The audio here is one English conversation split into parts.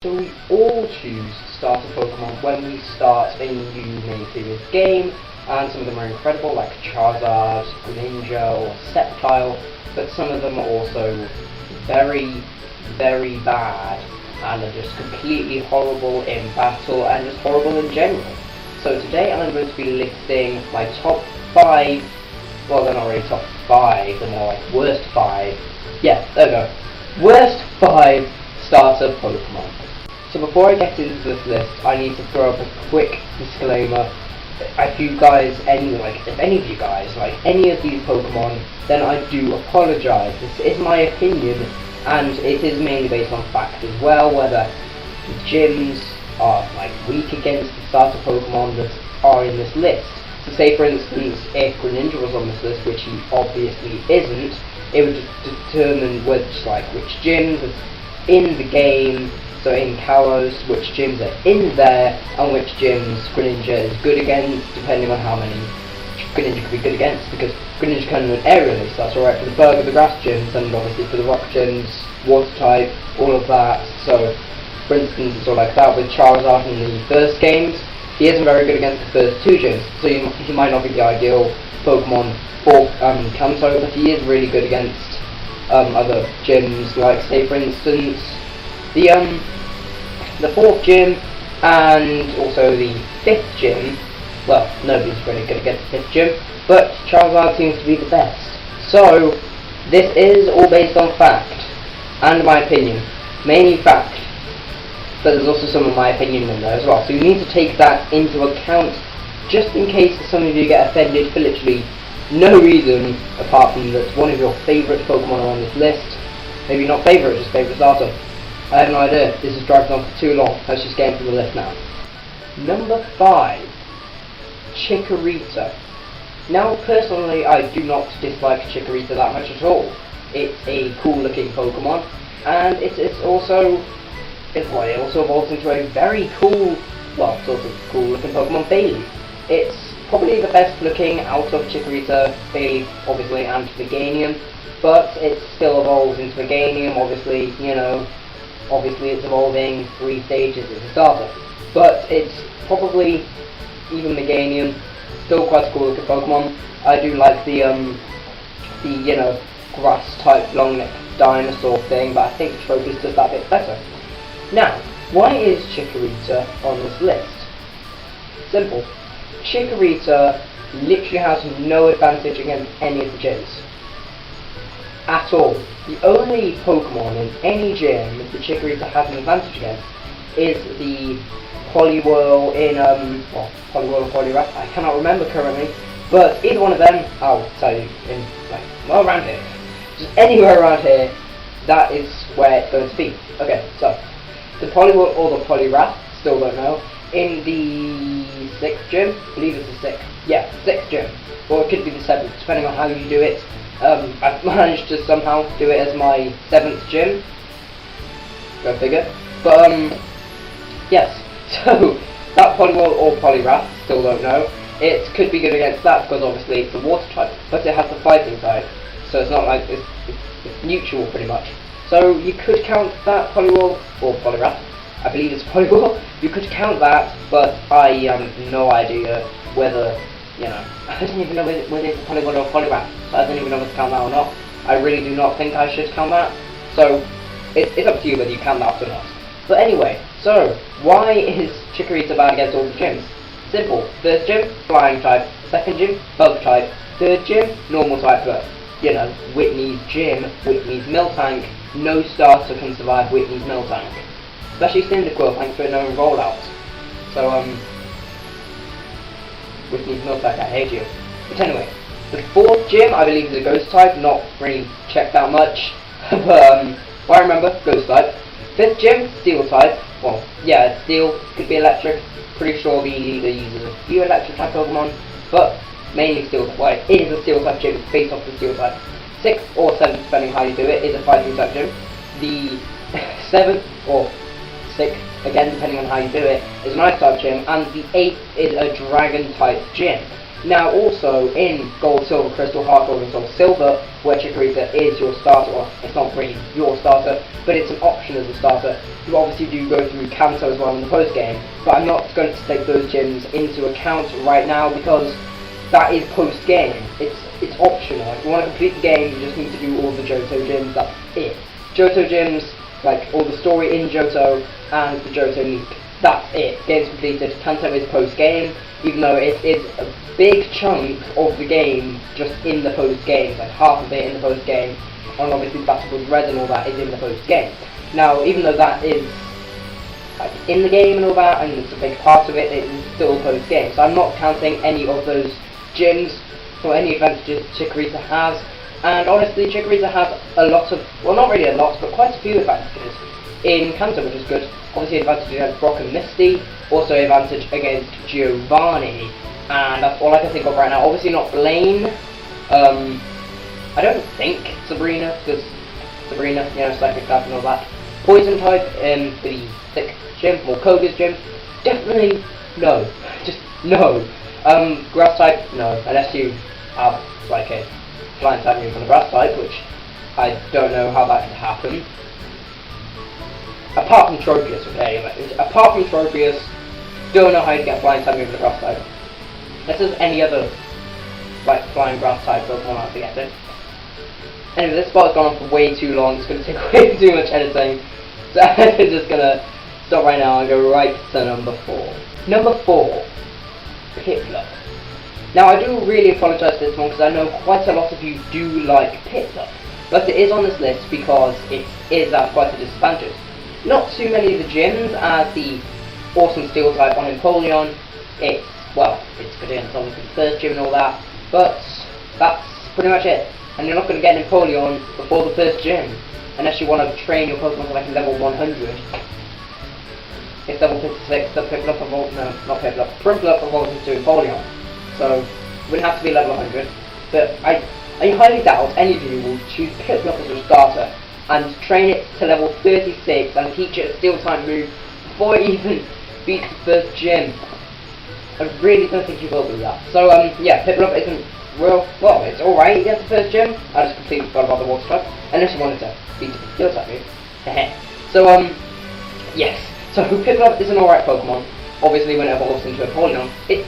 So we all choose to start a Pokemon when we start a new main series game, and some of them are incredible, like Charizard, Greninja, or Sceptile, but some of them are also very, very bad, and are just completely horrible in battle, and just horrible in general. So today I'm going to be listing my top 5, well they're not really top 5, they're more like worst 5, yeah, there we go, worst 5 starter Pokemon. So before I get into this list, I need to throw up a quick disclaimer. If any of you guys like any of these Pokemon, then I do apologise. This is my opinion, and it is mainly based on fact as well, whether the gyms are like weak against the starter Pokemon that are in this list. So say for instance, if Greninja was on this list, which he obviously isn't, it would determine which gyms are in the game. So in Kalos, which gyms are in there, and which gyms Greninja is good against, depending on how many Greninja could be good against, because Greninja can run aerially, so that's alright for the Burg or the Grass gyms, and obviously for the Rock gyms, Water type, all of that. So, for instance, it's all like that with Charizard in the first games. He isn't very good against the first 2 gyms, so he might not be the ideal Pokemon for Kanto, but he is really good against other gyms, like say for instance, the 4th gym, and also the 5th gym. Well, nobody's really good against the 5th gym, but Charizard seems to be the best. So, this is all based on fact, and my opinion. Mainly fact, but there's also some of my opinion in there as well. So you need to take that into account, just in case some of you get offended for literally no reason, apart from that one of your favourite Pokemon are on this list. Maybe not favourite, just favourite starter. I have no idea, this is dragging on for too long, let's just get into the list now. Number 5, Chikorita. Now personally I do not dislike Chikorita that much at all. It's a cool looking Pokemon, and it also evolves into a very cool, well sort of cool looking Pokemon, Bailey. It's probably the best looking out of Chikorita, Bailey obviously, and Meganium, but it still evolves into Meganium, obviously, you know. Obviously it's evolving 3 stages as a starter, but it's probably, even Meganium, still quite a cool looking Pokemon. I do like the grass type long neck dinosaur thing, but I think Tropius does that bit better. Now, why is Chikorita on this list? Simple. Chikorita literally has no advantage against any of the gyms. At all. The only Pokemon in any gym that Chikorita has an advantage against is the Poliwhirl in, Poliwhirl or Poliwrath, I cannot remember currently, but either one of them, I'll tell you, around here. Just anywhere around here, that is where it's going to be. Okay, so, the Poliwhirl or the Poliwrath, still don't know, in the 6th gym, I believe it's the 6th, yeah, 6th gym, or it could be the 7th, depending on how you do it. I've managed to somehow do it as my 7th gym. Go figure. But, yes. So, that Poliwhirl or Poliwrath, still don't know. It could be good against that because obviously it's a water type, but it has the fighting type. So it's not like it's neutral pretty much. So you could count that Poliwhirl or Poliwrath. I believe it's Poliwhirl. You could count that, but I have no idea whether, I don't even know whether it's a Poliwhirl or Poliwrath, so I don't even know whether to count that or not. I really do not think I should count that, so it's up to you whether you count that or not. But anyway, so why is Chikorita bad against all the gyms? Simple. First gym, flying type. Second gym, bug type. Third gym, normal type, but Whitney's gym, Whitney's Miltank, no starter can survive Whitney's Miltank. Especially Cyndaquil, thanks to a known rollout. So, Whitney's Miltank, I hate you. But anyway, the 4th gym, I believe, is a ghost type, not really checked that much, but I remember, ghost type. 5th gym, steel type, well, yeah, steel, could be electric, pretty sure the leader uses a few electric type Pokemon, but mainly steel type, well, it is a steel type gym, based off the steel type. 6th or 7th, depending how you do it, is a fighting type gym. The 7th or 6th, again depending on how you do it, is an ice type gym, and the 8th is a dragon type gym. Now also in Gold, Silver, Crystal, Heart Gold and Soul Silver, where Chikorita is your starter, well, it's not really your starter, but it's an option as a starter. You obviously do go through Kanto as well in the post game, but I'm not going to take those gyms into account right now because that is post game. It's optional. If you want to complete the game, you just need to do all the Johto gyms. That's it. Johto gyms, like all the story in Johto and the Johto League. That's it. Game's completed. Kanto is post game, even though it is a big chunk of the game just in the post game, like half of it in the post game, and obviously Battle with Red and all that is in the post game. Now, even though that is like in the game and all that, and it's a big part of it, it is still post game. So I'm not counting any of those gyms or any advantages Chikorita has. And honestly, Chikorita has a lot of, well, not really a lot, but quite a few advantages in Kanto, which is good. Obviously, advantage against Brock and Misty, also advantage against Giovanni, and that's all I can think of right now. Obviously, not Blaine. I don't think Sabrina, because Sabrina, you know, Psychic Type and all that. Poison type in the Thick gym, or Koga's gym, definitely no. Just no. Grass type, no, unless you have like a flying type move on the grass type, which I don't know how that could happen. Apart from Tropius, okay, apart from Tropius, don't know how you get flying type move on the grass type. Unless there's any other like flying grass type Pokemon out to get it. Anyway, this spot has gone on for way too long, it's going to take way too much editing, so I'm just going to stop right now and go right to number 4. Number 4. Piplup. Now I do really apologise for this one because I know quite a lot of you do like Piplup, but it is on this list because it is at quite a disadvantage. Not too many of the gyms as the awesome steel type on Empoleon. It's good against obviously the first gym and all that, but that's pretty much it. And you're not going to get an Empoleon before the first gym, unless you want to train your Pokemon to like level 100. It's level 56, the Piplup evolves, no, not Piplup, Prinplup evolves into Empoleon. So, it would have to be level 100. But I highly doubt any of you will choose Piplup as your starter and train it to level 36 and teach it a steel type move before it even beats the first gym. I really don't think you will do that. So, yeah, Piplup isn't, well, it's alright against the first gym. I just completely forgot about the water type, unless you wanted to beat the steel type move. So, yes. So Piplup is an alright Pokemon. Obviously when it evolves into a Empoleon, it's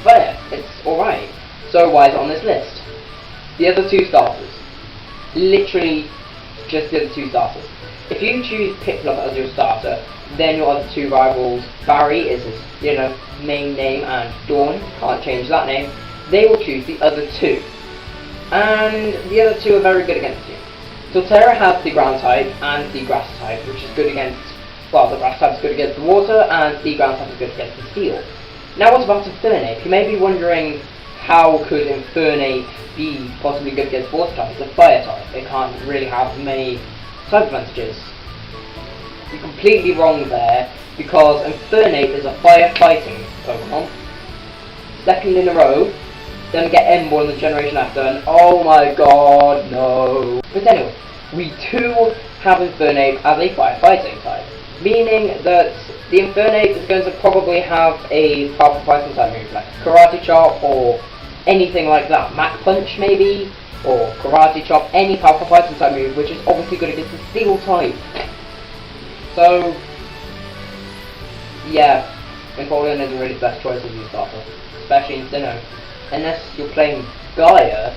fair, it's alright. So why is it on this list? The other two starters. Literally just the other two starters. If you choose Piplup as your starter, then your other two rivals, Barry is his, you know, main name, and Dawn, can't change that name, they will choose the other two. And the other two are very good against you. Torterra has the ground type and the grass type, which is good against, well, the grass type is good against the water, and the ground type is good against the steel. Now what about Infernape? You may be wondering, how could Infernape be possibly good against water type? It's a fire type, it can't really have many type advantages. You're completely wrong there, because Infernape is a firefighting Pokemon. Second in a row, then get Emboar in the generation after, and oh my god, no. But anyway, we do have Infernape as a firefighting type, meaning that the Infernape is going to probably have a powerful fighting type move, like Karate Chop or anything like that. Mach Punch maybe, or Karate Chop, any powerful fighting type move, which is obviously good against the steel type. So, yeah, Empoleon isn't really the best choice as your starter, especially in Sinnoh, unless you're playing Gaia,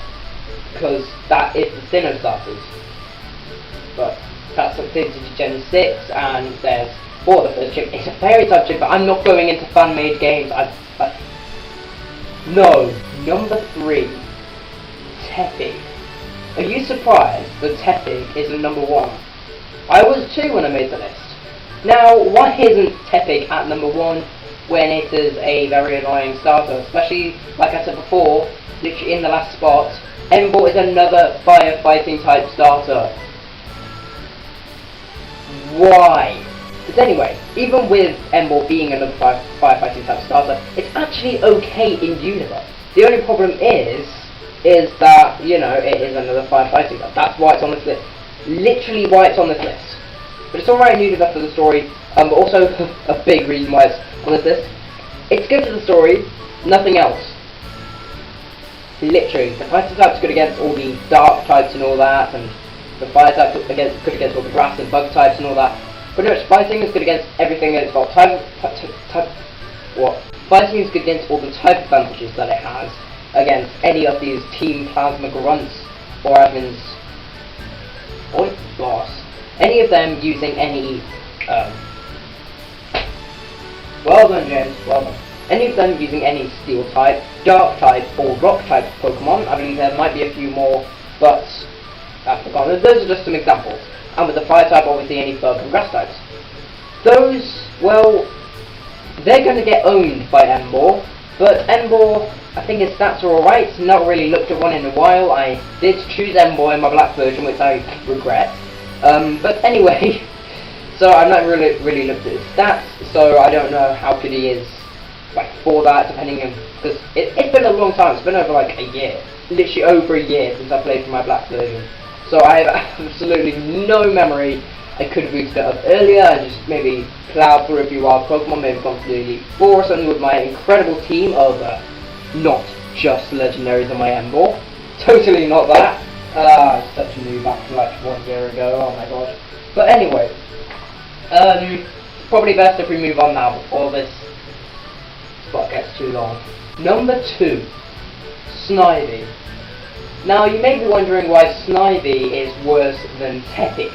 because that is the Sinnoh starters. But that's up to Gen 6, and there's the first gym. It's a fairy type gym, but I'm not going into fan-made games. No. Number 3, Tepig. Are you surprised that Tepig isn't number 1? I was too when I made the list. Now, why isn't Tepig at number 1 when it is a very annoying starter? Especially, like I said before, literally in the last spot, Emboar is another firefighting type starter. Why? But anyway, even with Emboar being another firefighting type starter, it's actually okay in Universe. The only problem is that, you know, it is another firefighting type. That's why it's on this list. Literally why it's on this list. But it's alright in Universe for the story, but also a big reason why it's on this list. It's good for the story, nothing else. Literally, the fighting type's good against all the dark types and all that, and the fire type good against all the grass and bug types and all that. Pretty much, fighting is good against everything, and it's got Fighting is good against all the type advantages that it has against any of these Team Plasma Grunts or admins. Oi, boss. Any of them using any. Well done, James. Well done. Any of them using any Steel type, Dark type, or Rock type Pokemon. I believe there might be a few more, but I've forgotten. Those are just some examples. And with the Fire type, obviously any Bug and Grass types. Those, well, they're going to get owned by Emboar, but Emboar, I think his stats are alright. Not really looked at one in a while. I did choose Emboar in my black version, which I regret. But anyway, so I've not really looked at his stats, so I don't know how good he is like for that, depending on, because it's been a long time. It's been over like a year, literally over a year since I played for my black version. So I have absolutely no memory. I could have boosted it up earlier and just maybe plowed through a few wild Pokemon, maybe gone to the Elite Four or something with my incredible team of not just legendaries on my Emboar. Totally not that. Such a noob back to like 1 year ago, oh my god. But anyway, it's probably best if we move on now before this spot gets too long. Number 2, Snivy. Now you may be wondering why Snivy is worse than Tepig.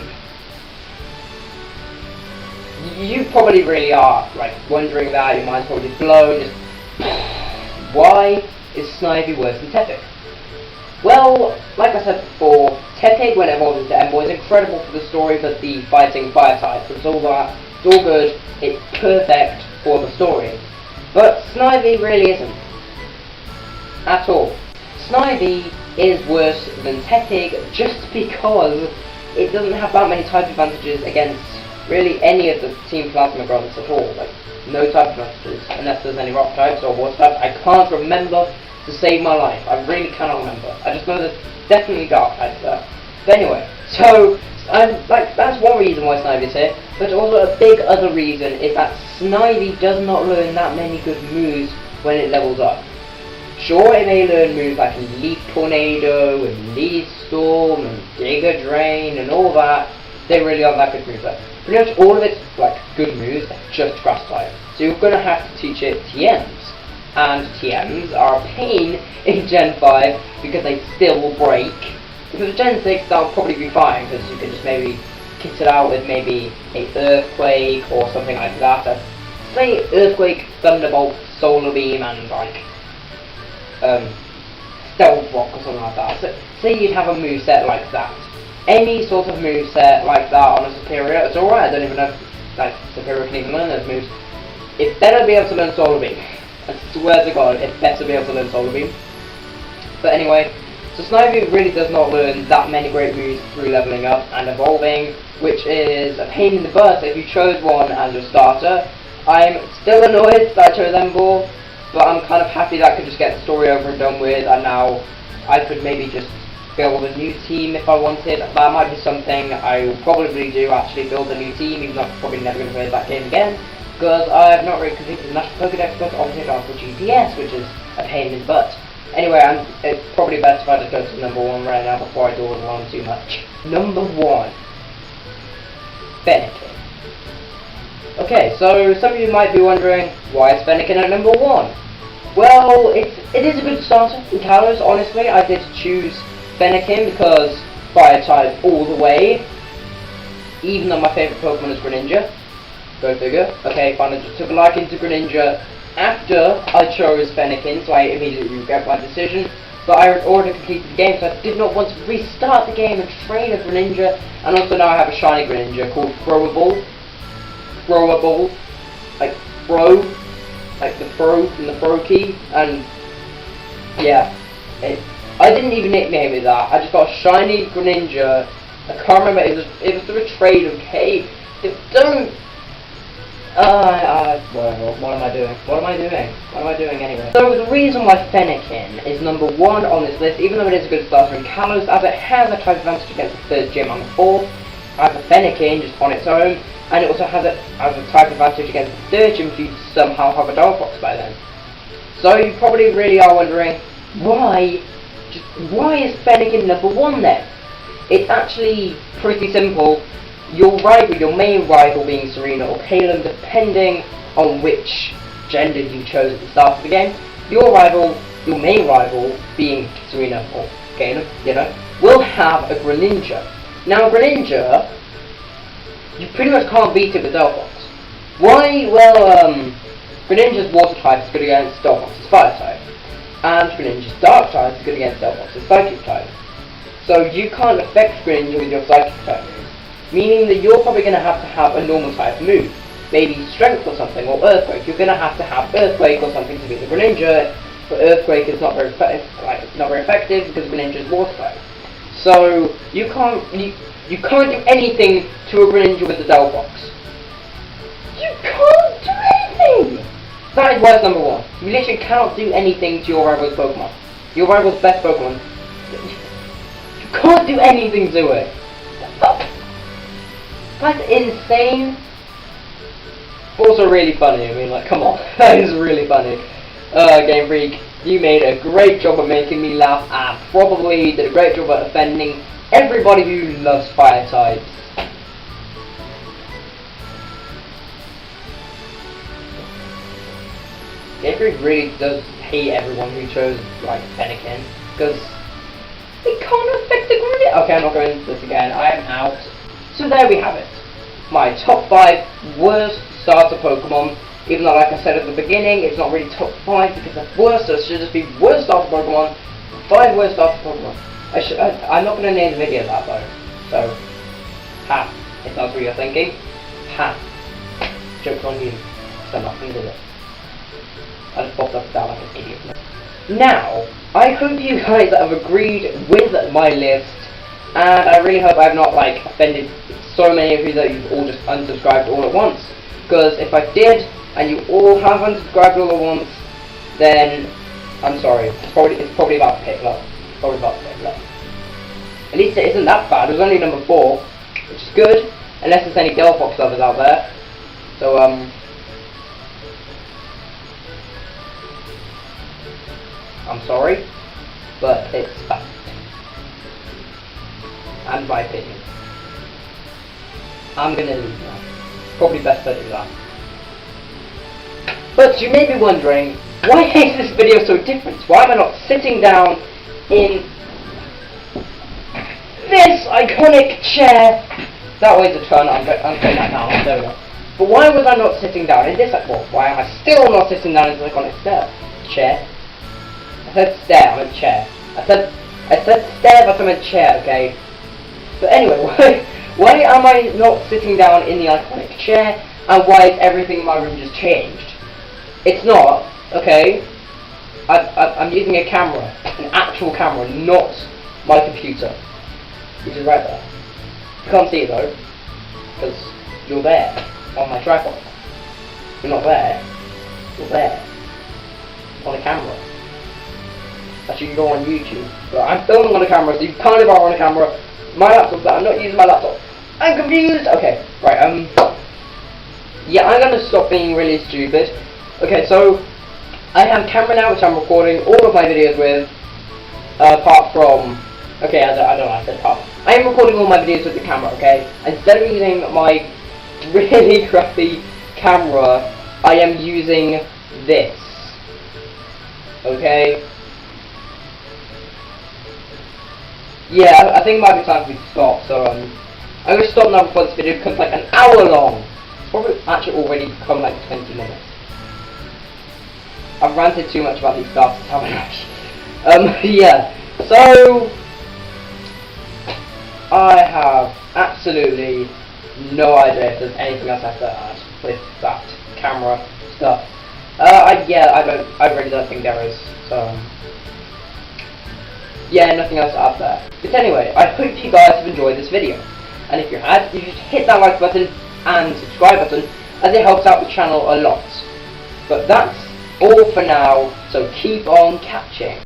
You probably really are, like, wondering that, your mind's probably blown, just why is Snivy worse than Tepig? Well, like I said before, Tepig when it evolves into Emboar is incredible for the story, but the fighting fire type, it's all that, it's all good, it's perfect for the story. But Snivy really isn't. At all. Snivy is worse than Tepig just because it doesn't have that many type advantages against really any of the Team Plasma Grunts at all. Like, no type advantages, unless there's any rock types or water types. I can't remember to save my life. I really cannot remember. I just know there's definitely dark types there. But anyway, so that's one reason why Snivy is here, but also a big other reason is that Snivy does not learn that many good moves when it levels up. Sure, it may learn moves like Leaf Tornado and Leaf Storm and Giga Drain and all that. They really aren't that good moves there. Pretty much all of its like good moves are just grass type. So you're gonna have to teach it TMs. And TMs are a pain in Gen 5 because they still will break. If it was Gen 6, that'll probably be fine because you can just maybe kit it out with maybe a Earthquake or something like that. Say Earthquake, Thunderbolt, Solar Beam, and like Stealth Rock or something like that. So say you'd have a moveset like that. Any sort of moveset like that on a Superior, it's alright. I don't even know if like Superior can even learn those moves. It better be able to learn Solar Beam. I swear to God, it better be able to learn Solar Beam. But anyway, so Snivy really does not learn that many great moves through leveling up and evolving, which is a pain in the butt if you chose one as your starter. I'm still annoyed that I chose Emboar, but I'm kind of happy that I could just get the story over and done with, and now I could maybe just build a new team if I wanted. That might be something I will probably do, actually build a new team, even though I'm probably never going to play that game again. Because I have not really completed the National Pokédex, but obviously I don't have the GPS, which is a pain in the butt. Anyway, it's probably best if I just go to number 1 right now before I dawdle on too much. Number 1. Fennekin. Okay, so some of you might be wondering, why is Fennekin at number 1? Well, it is a good starter in Kalos, honestly. I did choose Fennekin because Fire type all the way, even though my favourite Pokemon is Greninja. Go figure. Okay, fine, I just took a liking to Greninja after I chose Fennekin, so I immediately regret my decision. But I had already completed the game, so I did not want to restart the game and train a Greninja. And also now I have a shiny Greninja called Throwable. Like throw, like the throw from the throw key. And yeah, I didn't even nickname it that. I just got a shiny Greninja. I can't remember. It was through a trade. Okay, don't. Whatever, what am I doing? What am I doing anyway? So the reason why Fennekin is number 1 on this list, even though it is a good starter in Kalos, as it has a type advantage against the 3rd gym and the 4th, as a Fennekin just on its own, and it also has a type advantage against the 3rd gym if you somehow have a Dog Fox by then. So you probably really are wondering, why Just, why is Fennekin number 1 then? It's actually pretty simple. Your rival, your main rival being Serena or Caleb, depending on which gender you chose at the start of the game, your main rival being Serena or Caleb, will have a Greninja. Now Greninja, you pretty much can't beat it with Delphox. Why? Well, Greninja's Water type is good against Delphox's Fire type, and Greninja's Dark type is good against Delphox's Psychic type. So you can't affect Greninja with your Psychic type moves, meaning that you're probably going to have a normal type move, maybe Strength or something, or Earthquake. You're going to have Earthquake or something to beat the Greninja, but Earthquake is not very effective because Greninja's Water type. So you can't do anything to a Greninja with the Delphox. You can't do anything! That is worst number 1. You literally cannot do anything to your rival's Pokemon. Your rival's best Pokemon. You can't do anything to it. That's insane. Also really funny. I mean, like, come on. That is really funny. Game Freak, you made a great job of making me laugh, and probably did a great job at offending everybody who loves Fire types. Game Freak really does hate everyone who chose, like, Fennekin, because they can't affect the Greninja. Okay, I'm not going into this again. I am out. So there we have it. My top 5 worst starter Pokemon. Even though, like I said at the beginning, it's not really top 5 because they're worst, so it should just be worst starter Pokemon. 5 worst starter Pokemon. I'm not going to name the video that though. So, ha. If that's what you're thinking, ha. Joke's on you. So I'm not going to do it. I just popped up down like an idiot. Now, I hope you guys have agreed with my list, and I really hope I've not, like, offended so many of you that you've all just unsubscribed all at once. Because if I did, and you all have unsubscribed all at once, then I'm sorry. It's probably about to pick up. At least it isn't that bad. It was only number 4, which is good, unless there's any Delphox lovers out there. So I'm sorry, but it's fact. And my opinion. I'm gonna leave now. Probably best I do that. But you may be wondering, why is this video so different? Why am I not sitting down in this iconic chair? That weighs a ton. I'm saying that now. There we go. But why was I not sitting down in this? Well, why am I still not sitting down in this iconic chair? I said stair. I meant chair. I said stair, but I meant chair. Okay. But anyway, why am I not sitting down in the iconic chair? And why is everything in my room just changed? It's not, okay? I'm using a camera, an actual camera, not my computer, which is right there. You can't see it though, because you're there, on my tripod. You're not there, you're there, on a camera. Actually, you can go on YouTube, but I'm filming on a camera, so you can't even on a camera. My laptop, but I'm not using my laptop. I'm confused! Okay, right, yeah, I'm gonna stop being really stupid. Okay, so I have a camera now which I'm recording all of my videos with, apart from, okay, I don't know, I said apart. I am recording all my videos with the camera, okay? Instead of using my really crappy camera, I am using this, okay? Yeah, I think it might be time for me to stop, so, I'm gonna stop now before this video becomes like an hour long. It's probably actually already become like 20 minutes. I've ranted too much about these starters, haven't I? Yeah. So I have absolutely no idea if there's anything else I have to add with that camera stuff. I really don't think there is. So yeah, nothing else to add there. But anyway, I hope you guys have enjoyed this video. And if you had, you should hit that like button and subscribe button, as it helps out the channel a lot. But that's all for now, so keep on catching.